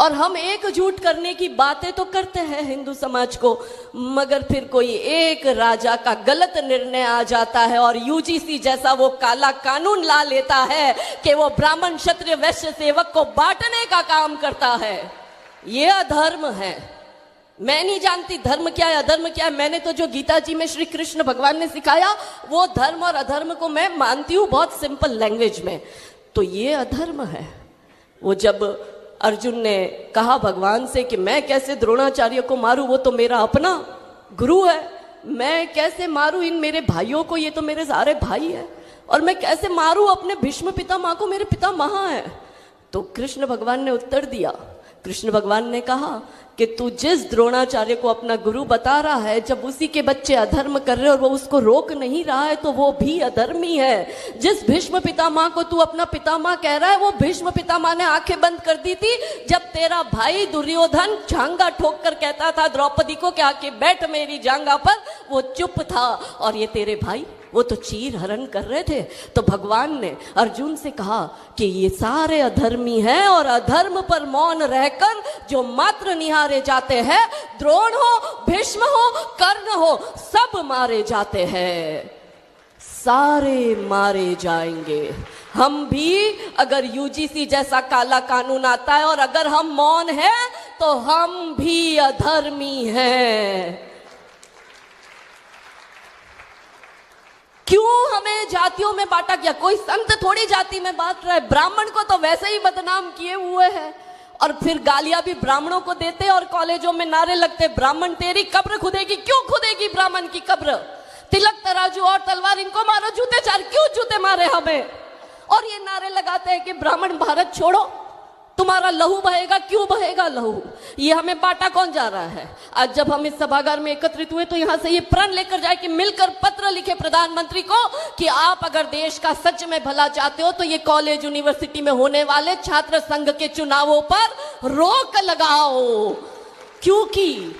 और हम एकजुट करने की बातें तो करते हैं हिंदू समाज को, मगर फिर कोई एक राजा का गलत निर्णय आ जाता है और यूजीसी जैसा वो काला कानून ला लेता है कि वो ब्राह्मण क्षत्रिय वैश्य सेवक को बांटने का काम करता है। ये अधर्म है। मैं नहीं जानती धर्म क्या है अधर्म क्या है। मैंने तो जो गीता जी में श्री कृष्ण भगवान ने सिखाया वो धर्म और अधर्म को मैं मानती हूं बहुत सिंपल लैंग्वेज में। तो ये अधर्म है। वो जब अर्जुन ने कहा भगवान से कि मैं कैसे द्रोणाचार्य को मारूं, वो तो मेरा अपना गुरु है, मैं कैसे मारूं इन मेरे भाइयों को, ये तो मेरे सारे भाई है, और मैं कैसे मारूं अपने भीष्म पितामह को, मेरे पिता महा है। तो कृष्ण भगवान ने उत्तर दिया, कृष्ण भगवान ने कहा कि तू जिस द्रोणाचार्य को अपना गुरु बता रहा है, जब उसी के बच्चे अधर्म कर रहे और वो उसको रोक नहीं रहा है तो वो भी अधर्मी है। जिस भीष्म पितामह को तू अपना पितामह कह रहा है, वो भीष्म पितामह ने आंखें बंद कर दी थी जब तेरा भाई दुर्योधन झांगा ठोक कर कहता था द्रौपदी को कि आके बैठ मेरी जांघा पर, वो चुप था। और ये तेरे भाई वो तो चीर हरण कर रहे थे। तो भगवान ने अर्जुन से कहा कि ये सारे अधर्मी हैं और अधर्म पर मौन रहकर जो मात्र निहारे जाते हैं, द्रोण हो, भीष्म हो, कर्ण हो, सब मारे जाते हैं, सारे मारे जाएंगे। हम भी अगर यूजीसी जैसा काला कानून आता है और अगर हम मौन हैं तो हम भी अधर्मी हैं। क्यों हमें जातियों में बांटा गया? कोई संत थोड़ी जाति में बांट रहा है। ब्राह्मण को तो वैसे ही बदनाम किए हुए हैं और फिर गालियां भी ब्राह्मणों को देते और कॉलेजों में नारे लगते, ब्राह्मण तेरी कब्र खुदेगी। क्यों खुदेगी ब्राह्मण की कब्र? तिलक तराजू और तलवार इनको मारो, जूते चार, क्यों जूते मारे हमें? और ये नारे लगाते हैं कि ब्राह्मण भारत छोड़ो, तुम्हारा लहू बहेगा। क्यों बहेगा लहू? ये हमें बांटा कौन जा रहा है? आज जब हम इस सभागार में एकत्रित हुए तो यहां से ये प्रण लेकर जाए कि मिलकर पत्र लिखे प्रधानमंत्री को कि आप अगर देश का सच में भला चाहते हो तो ये कॉलेज यूनिवर्सिटी में होने वाले छात्र संघ के चुनावों पर रोक लगाओ, क्योंकि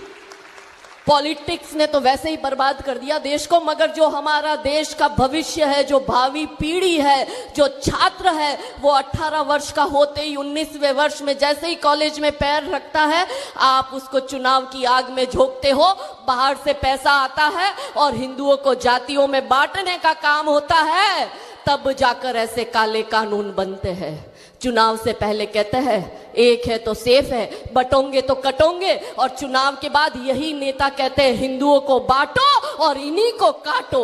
पॉलिटिक्स ने तो वैसे ही बर्बाद कर दिया देश को, मगर जो हमारा देश का भविष्य है, जो भावी पीढ़ी है, जो छात्र है, वो 18 वर्ष का होते ही 19वें वर्ष में जैसे ही कॉलेज में पैर रखता है, आप उसको चुनाव की आग में झोंकते हो। बाहर से पैसा आता है और हिंदुओं को जातियों में बांटने का काम होता है, तब जाकर ऐसे काले कानून बनते हैं। चुनाव से पहले कहते हैं एक है तो सेफ है, बटोंगे तो कटोंगे, और चुनाव के बाद यही नेता कहते हैं हिंदुओं को बांटो और इन्हीं को काटो।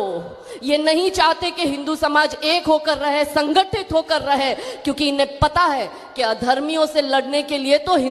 ये नहीं चाहते कि हिंदू समाज एक होकर रहे, संगठित होकर रहे, क्योंकि इन्हें पता है कि अधर्मियों से लड़ने के लिए तो